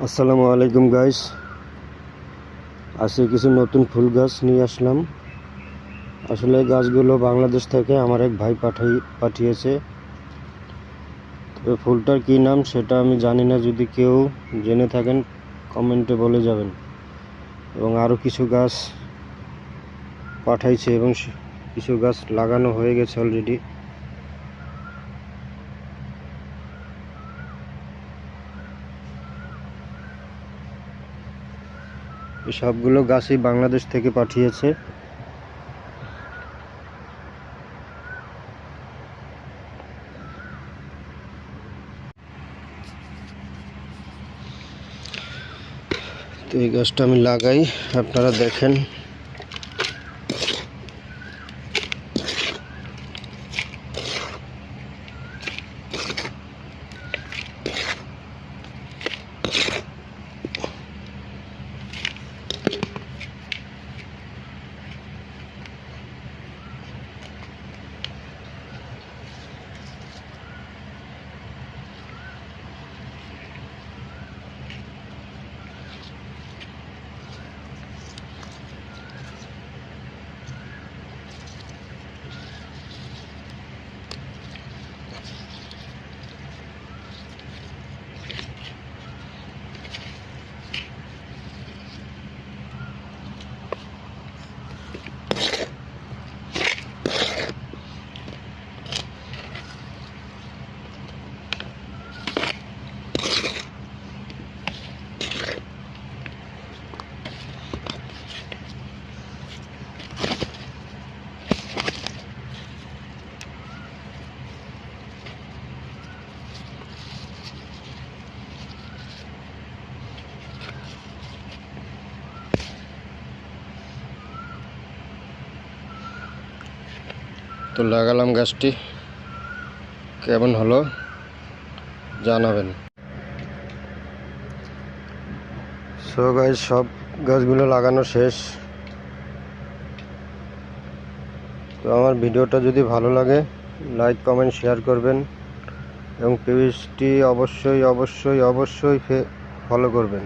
আসসালামু আলাইকুম গাইস। আজকে কিছু নতুন ফুল গাছ নিয়ে আসলাম। আসলে গাছগুলো বাংলাদেশ থেকে আমার এক ভাই পাঠিয়েছে। তবে ফুলটার কী নাম সেটা আমি জানি না, যদি কেউ জেনে থাকেন কমেন্টে বলে যাবেন। এবং আরও কিছু গাছ পাঠাইছে এবং কিছু গাছ লাগানো হয়ে গেছে অলরেডি। সবগুলো গাছই বাংলাদেশ থেকে পাঠিয়েছে। তো এই গাছটা আমি লাগাই, আপনারা দেখেন। তো লাগালাম, গাছটি কেমন হলো জানাবেন। সো গাইস, সব গাছগুলো লাগানো শেষ। তো আমার ভিডিওটা যদি ভালো লাগে লাইক কমেন্ট শেয়ার করবেন এবং পেজটি অবশ্যই অবশ্যই অবশ্যই ফলো করবেন।